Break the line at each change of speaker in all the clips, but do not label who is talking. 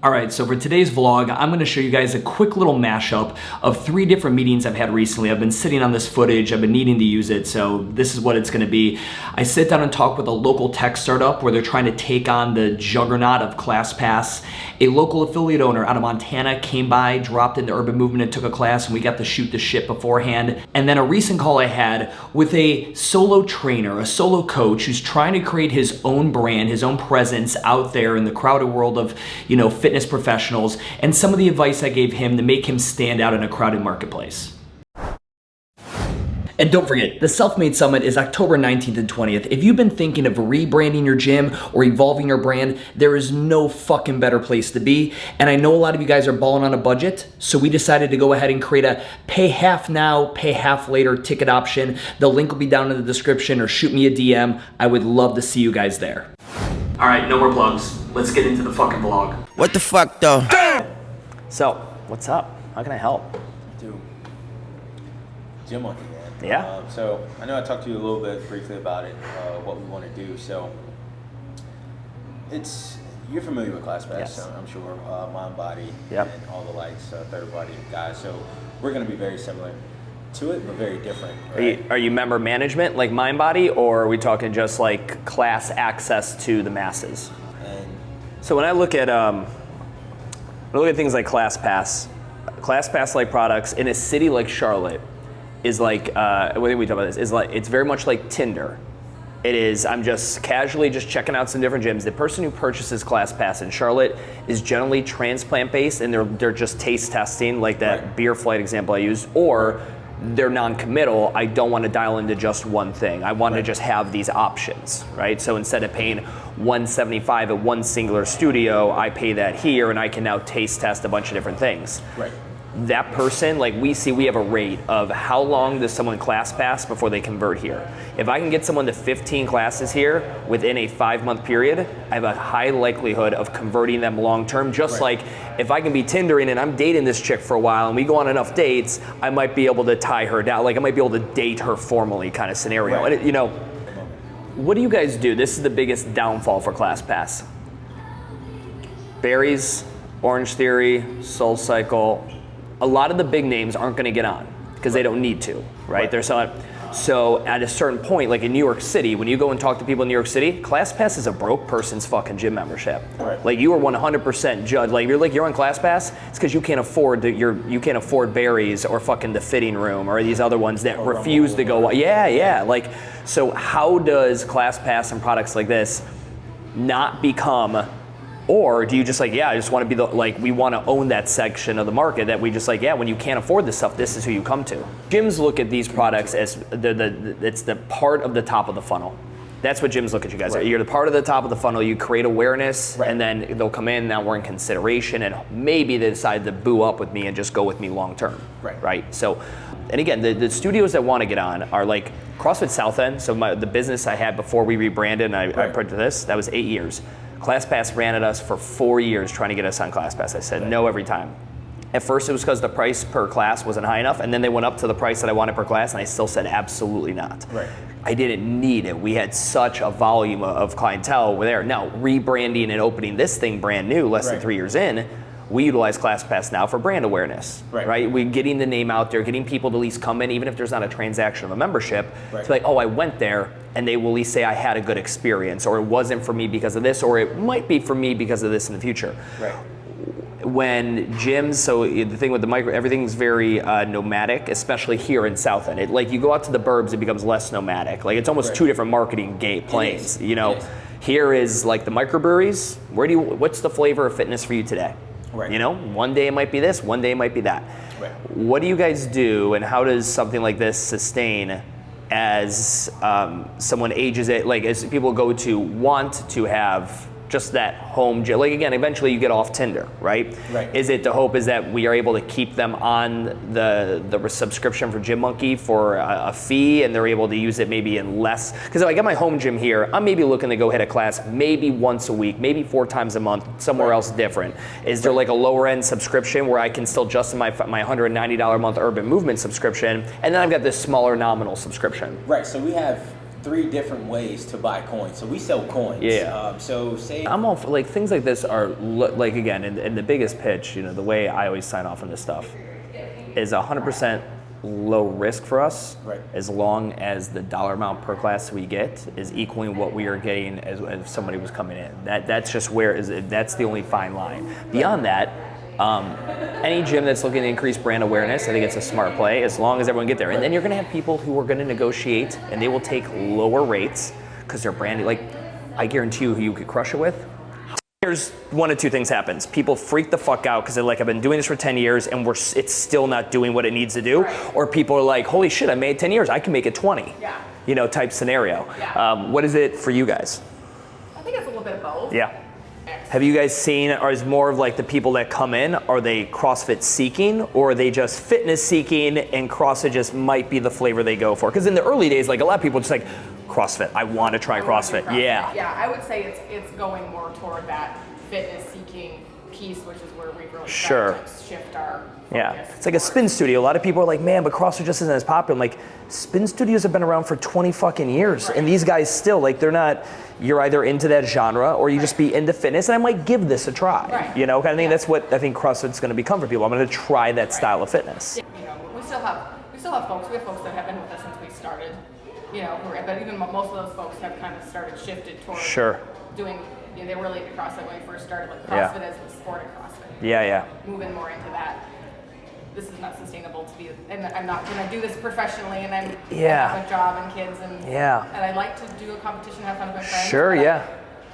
All right, so for today's vlog, I'm gonna show you guys a quick little mashup of 3 different meetings I've had recently. I've been sitting on this footage, I've been needing to use it, so this is what it's gonna be. I sit down and talk with a local tech startup where they're trying to take on the juggernaut of ClassPass. A local affiliate owner out of Montana came by, dropped into Urban Movement and took a class, and we got to shoot the shit beforehand. And then a recent call I had with a solo trainer, a solo coach who's trying to create his own brand, his own presence out there in the crowded world of, fitness professionals, and some of the advice I gave him to make him stand out in a crowded marketplace. And don't forget, the Self-Made Summit is October 19th and 20th. If you've been thinking of rebranding your gym or evolving your brand, there is no fucking better place to be. And I know a lot of you guys are balling on a budget, so we decided to go ahead and create a pay half now, pay half later ticket option. The link will be down in the description, or shoot me a DM. I would love to see you guys there. All right, no more plugs. Let's get into the fucking vlog.
What the fuck, though?
So, what's up? How can I help?
Dude, gym monkey, man.
Yeah.
So I know I talked to you a little bit briefly about it, what we want to do. So you're familiar with ClassPass,
Yes.
so I'm sure, Mind Body,
Yep.
and all the likes, third body guys. So we're going to be very similar to it, but very different. Right?
Are you member management like MindBody, or are we talking just like class access to the masses?
And
So when I look at things like ClassPass like products in a city like Charlotte is like what we talk about this is like, it's very much like Tinder. It is, I'm just casually just checking out some different gyms. The person who purchases ClassPass in Charlotte is generally transplant based, and they're just taste testing, like that
Right.
beer flight example I used, or they're non-committal. I don't want to dial into just one thing. I want to just have these options, right? So instead of paying $175 at one singular studio, I pay that here, and I can now taste test a bunch of different things.
right.
That person, like we have a rate of how long does someone class pass before they convert here. If I can get someone to 15 classes here within a 5-month period, I have a high likelihood of converting them long term. Just
Right.
like if I can be Tindering and I'm dating this chick for a while and we go on enough dates, I might be able to tie her down. Like I might be able to date her formally, kind of scenario.
Right.
And what do you guys do? This is the biggest downfall for ClassPass. Berries, Orange Theory, Soul Cycle. A lot of the big names aren't going to get on because they don't need to, right?
Right.
They're selling. So at a certain point, like in New York City, when you go and talk to people in New York City, ClassPass is a broke person's fucking gym membership.
Right.
Like you are 100% judged. Like you're on ClassPass, it's because you can't afford you can't afford Berries or fucking the Fitting Room or these other ones that refuse to go. Yeah. Like, so how does ClassPass and products like this not become? Or do you just like, I just want to be we want to own that section of the market that we just like, when you can't afford this stuff, this is who you come to. Gyms look at these products as it's the part of the top of the funnel. That's what gyms look at you guys.
Right.
You're the part of the top of the funnel. You create awareness,
Right.
and then they'll come in. Now we're in consideration, and maybe they decide to boo up with me and just go with me long term. Right. So, and again, the studios that want to get on are like CrossFit South End. So the business I had before we rebranded, and I put to this, that was 8 years. ClassPass ran at us for 4 years trying to get us on ClassPass. I said no every time. At first it was because the price per class wasn't high enough, and then they went up to the price that I wanted per class, and I still said absolutely not.
Right.
I didn't need it. We had such a volume of clientele there. Now, rebranding and opening this thing brand new, less than
Right.
3 years in, we utilize ClassPass now for brand awareness, right? We're getting the name out there, getting people to at least come in, even if there's not a transaction of a membership,
Right.
to be like, oh, I went there, and they will at least say I had a good experience, or it wasn't for me because of this, or it might be for me because of this in the future.
Right.
When gyms, so the thing with the micro, everything's very nomadic, especially here in South End. Like you go out to the burbs, it becomes less nomadic. Like it's almost
Right.
two different marketing planes.
It is.
Here is like the microbreweries. What's the flavor of fitness for you today?
Right.
One day it might be this, one day it might be that.
Right.
What do you guys do, and how does something like this sustain as someone ages it? Like as people go to want to have just that home gym. Like again, eventually you get off Tinder, right?
Right.
Is it the hope is that we are able to keep them on the subscription for Gym Monkey for a fee, and they're able to use it maybe in less? Because if I get my home gym here, I'm maybe looking to go hit a class maybe once a week, maybe 4 times a month, somewhere else different. Is there like a lower end subscription where I can still justify my $190 a month Urban Movement subscription, and then I've got this smaller nominal subscription?
Right, so we have 3 different ways to buy coins. So we sell coins.
Yeah.
So say
I'm all for, like, things like this are like, again, in the biggest pitch, you know, the way I always sign off on this stuff is 100% low risk for us,
Right.
as long as the dollar amount per class we get is equaling what we are getting as if somebody was coming in. That's just that's the only fine line. Beyond that, any gym that's looking to increase brand awareness, I think it's a smart play, as long as everyone get there. And then you're going to have people who are going to negotiate, and they will take lower rates because they're branded. Like, I guarantee you who you could crush it with. Here's one of 2 things happens. People freak the fuck out because they're like, I've been doing this for 10 years and it's still not doing what it needs to do.
Right.
Or people are like, holy shit, I made 10 years, I can make it 20.
Yeah.
You know, type scenario.
Yeah.
What is it for you guys?
I think it's a little bit of both.
Yeah. Have you guys seen, or is more of like the people that come in, are they CrossFit seeking, or are they just fitness seeking and CrossFit just might be the flavor they go for? Because in the early days, like a lot of people just like, CrossFit, I want to try CrossFit. Yeah.
Yeah, I would say it's going more toward that fitness seeking piece, which is where we really
Sure.
try to shift our
Yeah,
focus
it's like a spin
towards.
studio. A lot of people are like, man, but CrossFit just isn't as popular. I'm like, spin studios have been around for 20 fucking years.
Right.
And these guys still, like, they're not, you're either into that genre or you just be into fitness, and I might give this a try.
Right.
You know, kind of thing.
Yeah.
That's what I think CrossFit's going to become for people. I'm going to try that style of fitness.
You know, we still have folks. We have folks that have been with us since we started. You know, but even most of those folks have kind of shifted towards
Sure.
doing. You know, they were really into CrossFit when we first started, like
Yeah.
CrossFit as the sport of CrossFit.
Yeah.
Moving more into that. This is not sustainable to be, and I'm not going to do this professionally, and I have a job and kids, and and I like to do a competition, have fun with my friends.
Sure,
but
yeah.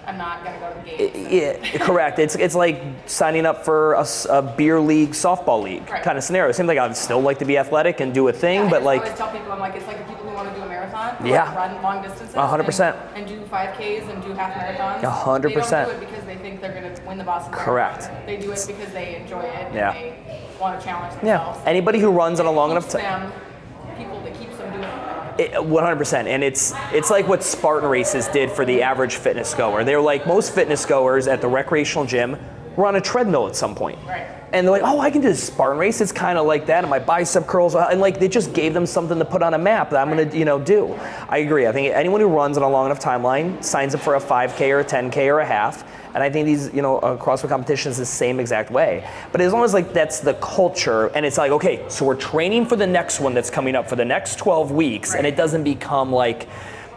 I'm not going to go to the games.
Yeah, correct. It's like signing up for a beer league, softball league
Right.
kind of scenario. It seems like I'd still like to be athletic and do a thing,
Yeah,
but
I
like,
always tell people, I'm like, it's like the people who want to do a marathon, who
Yeah.
like run long distances,
100%.
and do 5Ks and do half marathons.
100%.
They don't do it because they think they're going to win the Boston
Correct.
Marathon. They do it because they enjoy it
Yeah.
and they want to challenge
yeah,
themselves.
anybody who runs on a long enough
Keeps
time.
them, people that keeps them doing it.
100%, and it's like what Spartan races did for the average fitness goer. They were like, most fitness goers at the recreational gym were on a treadmill at some point.
Right.
And they're like, oh, I can do this Spartan race. It's kind of like that, and my bicep curls, and like they just gave them something to put on a map that I'm gonna, do. I agree. I think anyone who runs on a long enough timeline signs up for a 5K or a 10K or a half. And I think these, CrossFit competitions the same exact way. But as long as like that's the culture, and it's like, okay, so we're training for the next one that's coming up for the next 12 weeks, and it doesn't become like,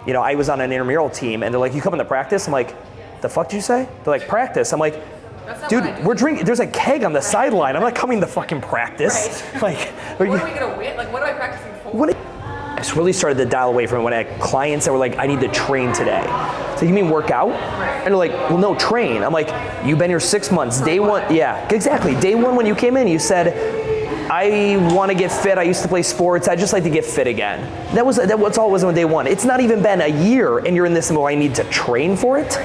I was on an intramural team, and they're like, you come into practice? I'm like, the fuck did you say? They're like, practice. I'm like,
That's not
dude,
what I do.
we're drinking, there's a keg on the sideline. I'm not coming to fucking practice.
Right.
Like,
What are we going to win? Like, what am I practicing for?
what? I just really started to dial away from it when I had clients that were like, I need to train today. So you mean work out? And they're like, well, no, train. I'm like, you've been here 6 months. Day one, yeah, exactly. Day one when you came in, you said, I want to get fit. I used to play sports. I just like to get fit again. That's all it was on day one. It's not even been a year, and you're in this, I need to train for it.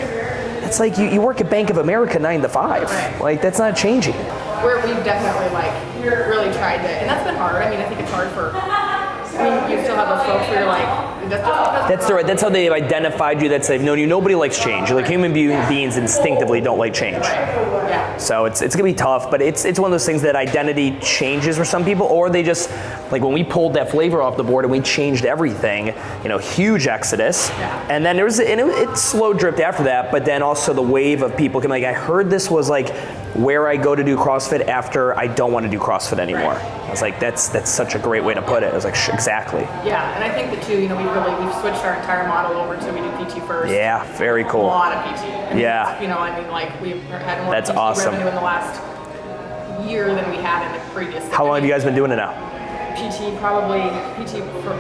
It's like you work at Bank of America 9 to 5. Like, that's not changing.
Where we've definitely really tried to, and that's been hard. I mean, I think it's hard for. You still have those folks where you're like,
That's how they've identified you. That's they've known you. Nobody likes change. Like human beings instinctively don't like change.
Yeah.
So it's gonna be tough, but it's one of those things that identity changes for some people, or they just like when we pulled that flavor off the board and we changed everything. Huge exodus, and then it slow dripped after that. But then also the wave of people coming. Like I heard this was like where I go to do CrossFit after I don't want to do CrossFit anymore. I was like, that's such a great way to put it. I was like, exactly.
Yeah, and I think that too, we've switched our entire model over to we do PT first.
Yeah, very cool.
A lot of PT.
Yeah.
We've had more
That's
PT
awesome.
revenue in the last year than we had in the previous.
How long have you guys been doing it now?
PT for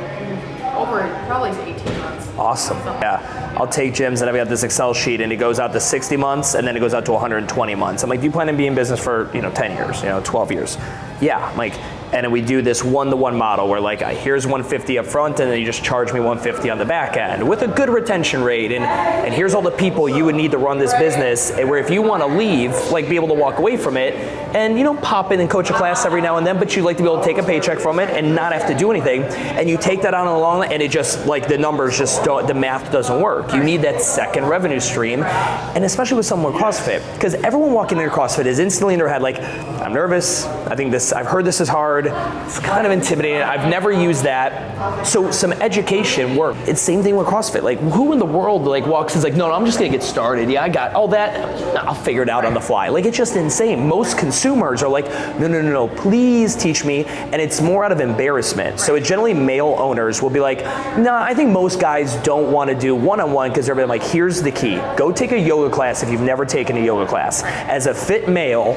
over probably 18 months.
Awesome. Yeah. I'll take gyms and I've got this Excel sheet and it goes out to 60 months and then it goes out to 120 months. I'm like, do you plan on being in business for 10 years, 12 years? Yeah. I'm like, and then we do this one-to-one model where like, here's 150 up front and then you just charge me 150 on the back end with a good retention rate. And here's all the people you would need to run this business, and where if you want to leave, like be able to walk away from it and, pop in and coach a class every now and then, but you'd like to be able to take a paycheck from it and not have to do anything. And you take that on in the long run and it just like the numbers just don't, the math doesn't work. You need that second revenue stream. And especially with someone with CrossFit, because everyone walking into CrossFit is instantly in their head like, I'm nervous. I've heard this is hard. hard. It's kind of intimidating. I've never used that. So some education work. It's the same thing with CrossFit. Like, who in the world like walks and is like, no, I'm just gonna get started. Yeah, I got all that. I'll figure it out on the fly. Like, it's just insane. Most consumers are like, no, please teach me. And it's more out of embarrassment. So generally male owners will be like, nah, I think most guys don't want to do one-on-one because they're like, here's the key. Go take a yoga class if you've never taken a yoga class. As a fit male,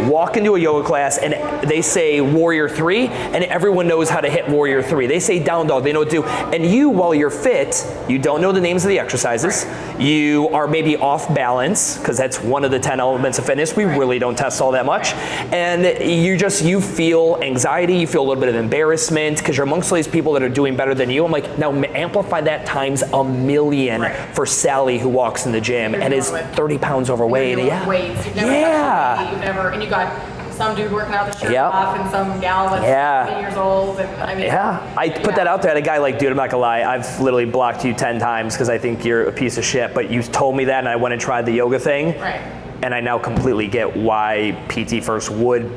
walk into a yoga class and they say Warrior 3 and everyone knows how to hit Warrior 3. They say down dog, they know what to do. And you, while you're fit, you don't know the names of the exercises. You are maybe off balance because that's one of the 10 elements of fitness. We really don't test all that much. And you feel anxiety, you feel a little bit of embarrassment because you're amongst all these people that are doing better than you. I'm like, now amplify that times a million for Sally who walks in the gym and is 30 pounds overweight.
Yeah. Weights. You've never and you got some dude working out the shirt off and some gal that's 20 years old. And I mean,
I put that out there. And a guy like, dude, I'm not gonna lie, I've literally blocked you 10 times because I think you're a piece of shit. But you told me that, and I went and tried the yoga thing.
Right.
And I now completely get why PT First would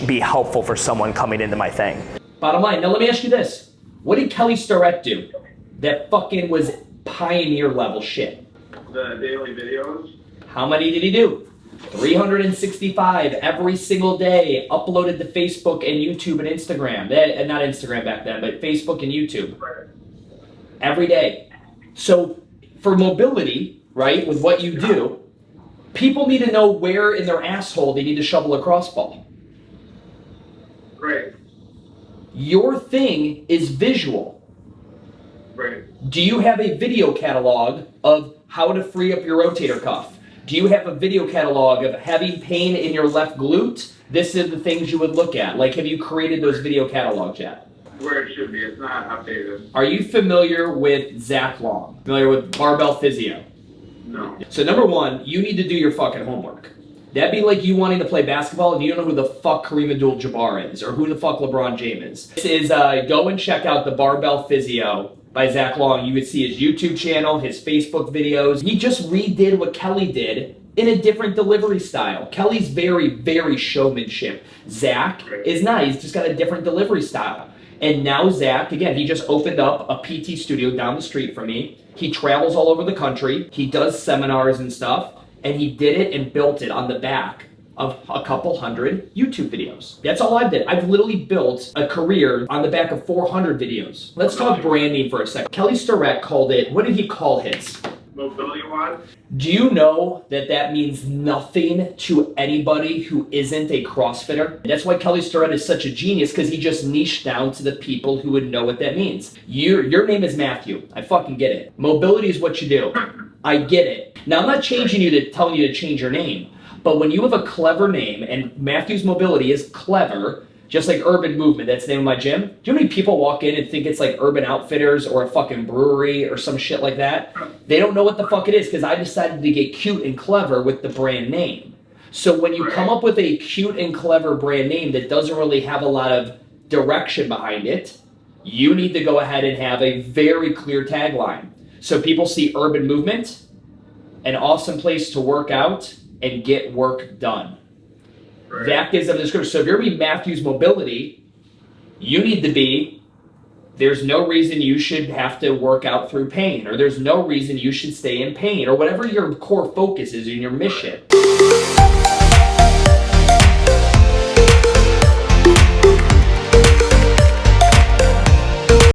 be helpful for someone coming into my thing.
Bottom line, now let me ask you this. What did Kelly Starrett do that fucking was pioneer level shit?
The daily videos.
How many did he do? 365 every single day, uploaded to Facebook and YouTube and Instagram. Not Instagram back then, but Facebook and YouTube.
Right.
Every day. So for mobility, right, with what you do, people need to know where in their asshole they need to shovel a crossball.
Right.
Your thing is visual.
Right.
Do you have a video catalog of how to free up your rotator cuff? Do you have a video catalog of having pain in your left glute? This is the things you would look at. Like, have you created those video catalogs yet?
Where it should be. It's not updated.
Are you familiar with Zach Long? Familiar with Barbell Physio?
No.
So number one, you need to do your fucking homework. That'd be like you wanting to play basketball and you don't know who the fuck Kareem Abdul-Jabbar is or who the fuck LeBron James is. This is, go and check out the Barbell Physio by Zach Long. You would see his YouTube channel, his Facebook videos. He just redid what Kelly did in a different delivery style. Kelly's very, very showmanship. Zach is not. He's just got a different delivery style. And now Zach, again, he just opened up a PT studio down the street from me. He travels all over the country. He does seminars and stuff. And he did it and built it on the back of a couple hundred YouTube videos. That's all I've did. I've literally built a career on the back of 400 videos. Let's talk branding for a second. Kelly Starrett called it, what did he call his?
Mobility Wad?
Do you know that that means nothing to anybody who isn't a CrossFitter? That's why Kelly Starrett is such a genius, because he just niched down to the people who would know what that means. Your name is Matthew. I fucking get it. Mobility is what you do. I get it. Now, I'm not changing you to telling you to change your name, but when you have a clever name, and Matthew's Mobility is clever, just like Urban Movement, that's the name of my gym. Do you know how many people walk in and think it's like Urban Outfitters or a fucking brewery or some shit like that? They don't know what the fuck it is because I decided to get cute and clever with the brand name. So when you come up with a cute and clever brand name that doesn't really have a lot of direction behind it, you need to go ahead and have a very clear tagline. So people see Urban Movement, an awesome place to work out and get work done.
Right.
That gives them the description. So if you're going to be Matthew's Mobility, you need to be, there's no reason you should have to work out through pain, or there's no reason you should stay in pain, or whatever your core focus is in your mission.